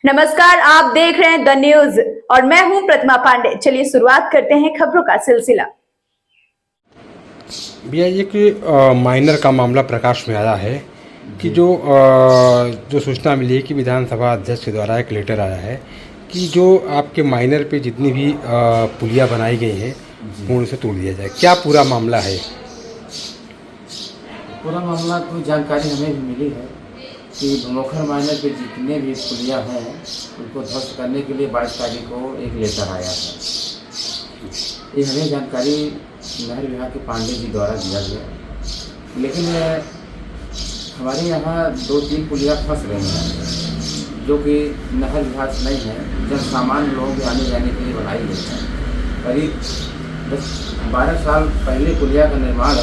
नमस्कार, आप देख रहे हैं द न्यूज और मैं हूं प्रतिमा पांडे। चलिए शुरुआत करते हैं खबरों का सिलसिला। भैया एक माइनर का मामला प्रकाश में आया है कि जो सूचना मिली है कि विधानसभा अध्यक्ष के द्वारा एक लेटर आया है कि जो आपके माइनर पे जितनी भी पुलियाँ बनाई गई हैं पूर्ण से तोड़ दिया जाए। क्या पूरा मामला है? पूरा मामला तो जानकारी हमें भी मिली है कि भमोखर माइनर पे जितने भी पुलियाँ हैं उनको ध्वस्त करने के लिए 22 तारीख को एक लेटर आया है। ये हमें जानकारी नहर विभाग के पांडे जी द्वारा दिया गया, लेकिन हमारे यहाँ 2-3 पुलियाँ फंस रही हैं जो कि नहर विभाग से नहीं है, जन सामान्य लोगों के आने जाने के लिए बनाई गई है। करीब 10-12 साल पहले पुलिया का निर्माण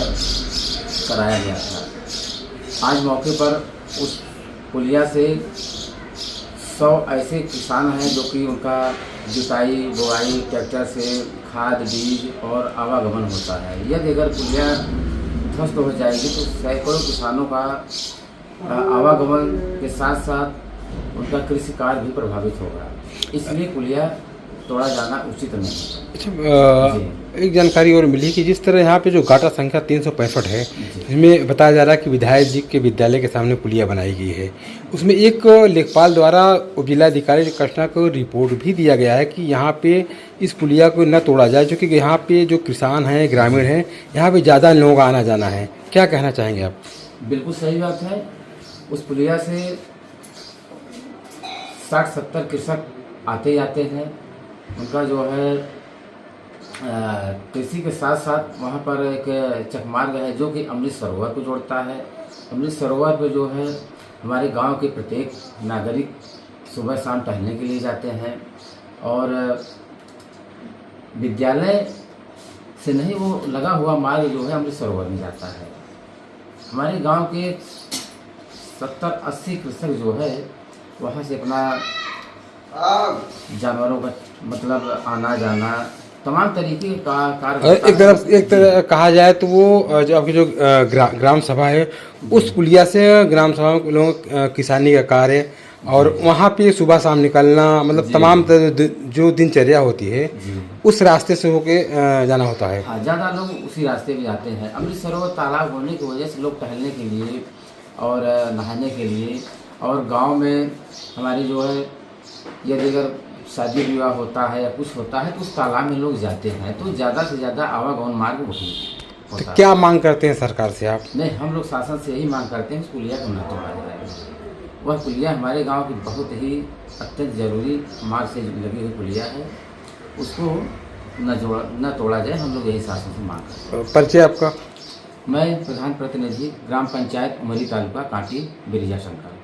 कराया गया था। आज मौके पर उस पुलिया से 100 ऐसे किसान हैं जो कि उनका जुताई बुआई ट्रैक्टर से खाद बीज और आवागमन होता है। यदि अगर पुलिया ध्वस्त हो जाएगी तो सैकड़ों किसानों का आवागमन के साथ साथ उनका कृषि कार्य भी प्रभावित होगा। इसलिए पुलिया तोड़ा जाना उचित नहीं। अच्छा, एक जानकारी और मिली कि जिस तरह यहाँ पे जो गाटा संख्या 365 है, इसमें बताया जा रहा है कि विधायक जी के विद्यालय के सामने पुलिया बनाई गई है। उसमें एक लेखपाल द्वारा उपजिलाधिकारी कृष्णा को रिपोर्ट भी दिया गया है कि यहाँ पे इस पुलिया को न तोड़ा जाए, क्योंकि यहाँ पे जो किसान हैं, ग्रामीण हैं, यहाँ पे ज़्यादा लोगों का आना जाना है। क्या कहना चाहेंगे आप? बिल्कुल सही बात है। उस पुलिया से 60-70 कृषक आते जाते हैं। उनका जो है कृषि के साथ साथ वहाँ पर एक चकमार्ग है जो कि अमृत सरोवर को जोड़ता है। अमृत सरोवर पे जो है हमारे गांव के प्रत्येक नागरिक सुबह शाम टहलने के लिए जाते हैं और विद्यालय से नहीं, वो लगा हुआ मार्ग जो है अमृत सरोवर में जाता है। हमारे गांव के 70-80 कृषक जो है वहाँ से अपना जानवरों का मतलब आना जाना तमाम तरीके का कार्य। एक तरह कहा जाए तो वो जो आपकी जो ग्राम सभा है उस पुलिया से ग्राम सभा में लोगों किसानी का कार्य और वहाँ पे सुबह शाम निकलना, मतलब तमाम जो दिनचर्या होती है उस रास्ते से होके जाना होता है। हाँ, ज़्यादा लोग उसी रास्ते पे जाते हैं। अमृत सरोवर तालाब होने की वजह से लोग टहलने के लिए और नहाने के लिए, और गाँव में हमारी जो है यदि अगर शादी विवाह होता है या कुछ होता है तो उस तालाब में लोग जाते हैं, तो ज़्यादा से ज़्यादा आवागमन मार्ग वही होता है। तो क्या मांग करते हैं सरकार से आप? नहीं, हम लोग शासन से यही मांग करते हैं उस पुलिया को न तोड़ा जाए। वह पुलिया हमारे गांव की बहुत ही अत्यंत जरूरी मार्ग से लगी हुई पुलिया है, उसको न तोड़ा जाए। हम लोग यही शासन से मांग करते हैं। परिचय आपका? मैं प्रधान प्रतिनिधि ग्राम पंचायत उमरी तालुका कांटी बिरिया शंकर।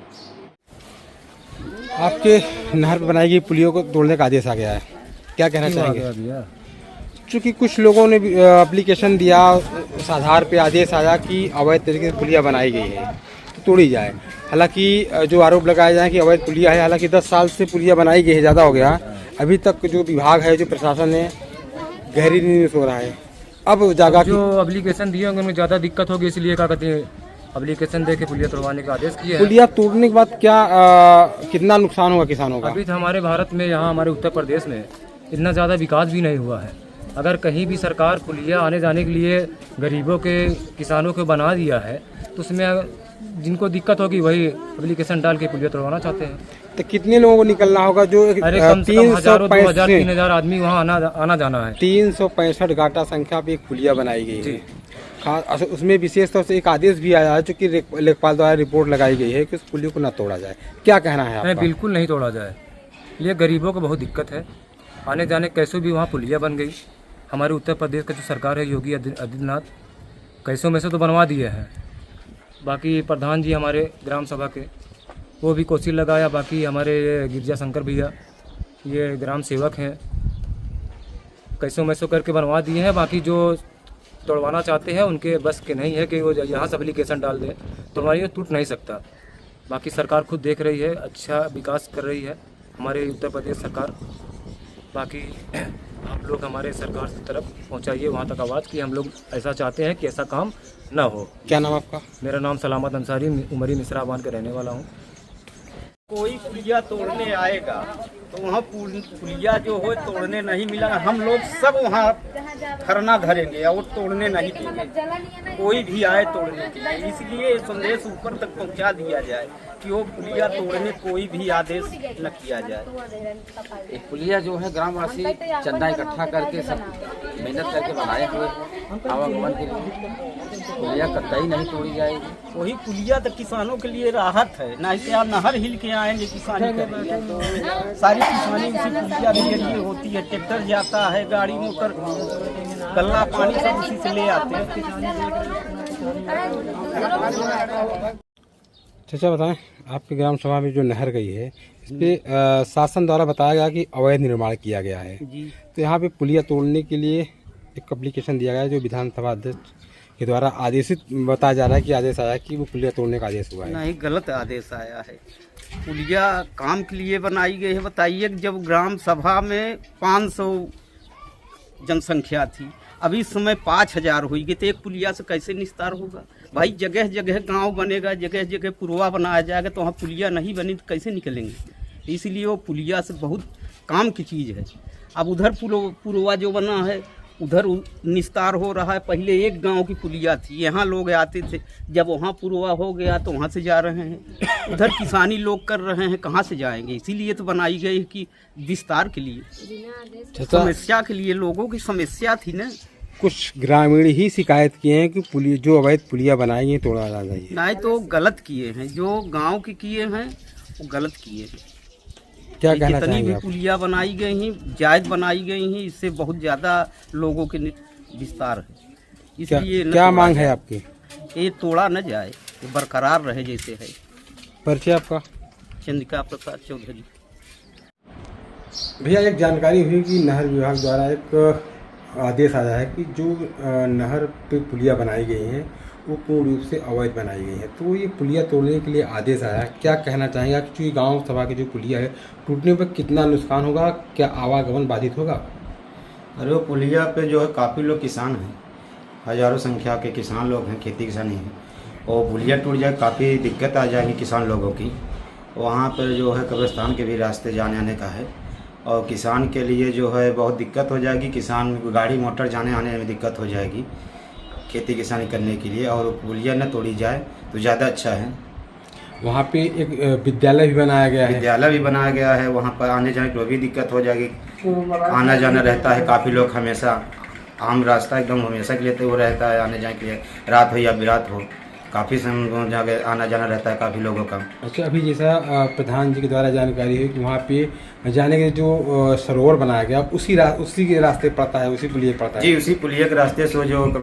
आपके नहर पर बनाई गई पुलियों को तोड़ने का आदेश आ गया है, क्या कहना चाहेंगे? चूँकि कुछ लोगों ने एप्लीकेशन दिया, उस आधार पे आदेश आया कि अवैध तरीके से पुलिया बनाई गई है तो तोड़ी जाए। हालांकि जो आरोप लगाया जाए कि अवैध पुलिया है, हालांकि 10 साल से पुलिया बनाई गई है, ज़्यादा हो गया। अभी तक जो विभाग है, जो प्रशासन है, गहरी नींद में सो रहा है। अब जागा जो एप्लीकेशन दिए होंगे उनमें ज़्यादा दिक्कत होगी, इसलिए क्या कहते हैं एप्लीकेशन दे के पुलिया तोड़वाने का आदेश किया है। पुलिया तोड़ने के बाद क्या कितना नुकसान होगा किसानों का? अभी तो हमारे भारत में, यहाँ हमारे उत्तर प्रदेश में इतना ज़्यादा विकास भी नहीं हुआ है। अगर कहीं भी सरकार पुलिया आने जाने के लिए गरीबों के किसानों को बना दिया है तो उसमें जिनको दिक्कत होगी वही एप्लीकेशन डाल के पुलिया तोड़वाना चाहते हैं। तो कितने लोगों को निकलना होगा? जो अरे कम से कम 1000, 2000, 3000 आदमी वहाँ आना जाना है। 365 गाटा संख्या पे एक पुलिया बनाई गई है। खास उसमें विशेष तौर से एक आदेश भी आया है जो कि लेखपाल द्वारा रिपोर्ट लगाई गई है कि उस पुलिया को न तोड़ा जाए। क्या कहना है आपका? नहीं, बिल्कुल नहीं तोड़ा जाए। ये गरीबों को बहुत दिक्कत है आने जाने। कैसों भी वहाँ पुलिया बन गई। हमारे उत्तर प्रदेश का जो सरकार है योगी आदित्यनाथ, कैसों में से तो बनवा दिए हैं। बाकी प्रधान जी हमारे ग्राम सभा के, वो भी कोशिश लगाया। बाकी हमारे गिरजा शंकर भैया ये ग्राम सेवक हैं, कैसों मैसों करके बनवा दिए हैं। बाकी जो तोड़वाना चाहते हैं उनके बस के नहीं है कि वो यहाँ से एप्लीकेशन डाल दें, तोड़वाइए टूट नहीं सकता। बाकी सरकार खुद देख रही है, अच्छा विकास कर रही है हमारे उत्तर प्रदेश सरकार। बाकी आप लोग हमारे सरकार की तरफ पहुँचाइए वहाँ तक आवाज़ कि हम लोग ऐसा चाहते हैं कि ऐसा काम ना हो। क्या नाम आपका? मेरा नाम सलामत अंसारी, उमरी मिश्रा आबाद का रहने वाला हूँ। कोई पुलिया तोड़ने आएगा तो वहाँ पुलिया जो हो तोड़ने नहीं मिला। हम लोग सब वहाँ धरना धरेंगे और तोड़ने नहीं देंगे कोई भी आए तोड़ने के लिए। इसलिए संदेश ऊपर तक पहुँचा दिया जाए कि वो पुलिया तोड़ने कोई भी आदेश न किया जाए। एक पुलिया जो है ग्रामवासी चंदा इकट्ठा करके सब मेहनत करके बनाए हुए आवागमन के लिए, पुलिया कतई नहीं तोड़ी जाएगी। वही पुलिया तो किसानों के लिए राहत है, नहीं तो आप नहर हिल के आएंगे किसानी करेंगे तो सारी किसानी उसी पुलिया के जरिए होती है। ट्रैक्टर जाता है, गाड़ी मोटर गल्ला पानी सब उसी से ले आते हैं। चाचा बताएं, आपकी ग्राम सभा में जो नहर गई है इस पे शासन द्वारा बताया गया कि अवैध निर्माण किया गया है, तो यहाँ पे पुलिया तोड़ने के लिए एक एप्लीकेशन दिया गया है जो विधानसभा अध्यक्ष के द्वारा आदेशित बताया जा रहा है कि आदेश आया कि वो पुलिया तोड़ने का आदेश हुआ है। नहीं, गलत आदेश आया है। पुलिया काम के लिए बनाई गई है। बताइए कि जब ग्राम सभा में 500 जनसंख्या थी, अभी इस समय 5000 हुई गई, तो एक पुलिया से कैसे निस्तार होगा भाई? जगह जगह गांव बनेगा, जगह जगह पुरवा बनाया जाएगा, तो वहाँ पुलिया नहीं बनी तो कैसे निकलेंगे? इसलिए वो पुलिया से बहुत काम की चीज़ है। अब उधर पुरवा जो बना है उधर निस्तार हो रहा है। पहले एक गांव की पुलिया थी, यहाँ लोग आते थे, जब वहाँ पुरवा हो गया तो वहाँ से जा रहे हैं। उधर किसानी लोग कर रहे हैं, कहाँ से जाएंगे? इसीलिए तो बनाई गई कि विस्तार के लिए, समस्या के लिए, लोगों की समस्या थी ना। कुछ ग्रामीण ही शिकायत किए हैं कि पुलिया जो अवैध पुलिया बनाई है तोड़ा जा रही है। नहीं तो गलत किए हैं, जो गांव के किए हैं वो गलत किए हैं। क्या कहना जितनी चाहेंगे भी आप? पुलिया बनाई गई हैं जायज बनाई गई हैं, इससे बहुत ज़्यादा लोगों के विस्तार है। इसलिए क्या मांग है आपकी? ये तोड़ा न जाए, ये बरकरार रहे जैसे है। परिचय आपका? चंद्रिका प्रसाद चौधरी। भैया, एक जानकारी हुई कि नहर विभाग द्वारा एक आदेश आया है कि जो नहर पे पुलिया बनाई गई हैं वो पूर्ण रूप से अवैध बनाई गई है, तो ये पुलिया तोड़ने के लिए आदेश आया है। क्या कहना चाहेंगे आप कि गांव सभा की जो पुलिया है टूटने पर कितना नुकसान होगा, क्या आवागमन बाधित होगा? अरे वो पुलिया पे जो है काफ़ी लोग किसान हैं, हज़ारों संख्या के किसान लोग हैं, खेती किसानी है, और पुलिया टूट जाए काफ़ी दिक्कत आ जाएगी किसान लोगों की। वहाँ पर जो है कब्रिस्तान के भी रास्ते जाने आने का है, और किसान के लिए जो है बहुत दिक्कत हो जाएगी। किसान गाड़ी मोटर जाने आने में दिक्कत हो जाएगी खेती किसानी करने के लिए, और पुलिया न तोड़ी जाए तो ज़्यादा अच्छा है। वहाँ पे एक विद्यालय भी बनाया गया है। विद्यालय भी बनाया गया है, वहाँ पर आने जाने की भी दिक्कत हो जाएगी। आना जाना रहता है, काफ़ी लोग हमेशा आम रास्ता एकदम हमेशा के लिए तो वो रहता है आने जाने के लिए, रात हो या बिरात हो, काफ़ी समय जगह आना जाना रहता है काफ़ी लोगों का। अच्छा, अभी जैसा प्रधान जी के द्वारा जानकारी है कि वहाँ पे जाने के जो सरोवर बनाया गया उसी के रास्ते पड़ता है, उसी पुलिया पड़ता है। जी, उसी पुलिया के रास्ते से जो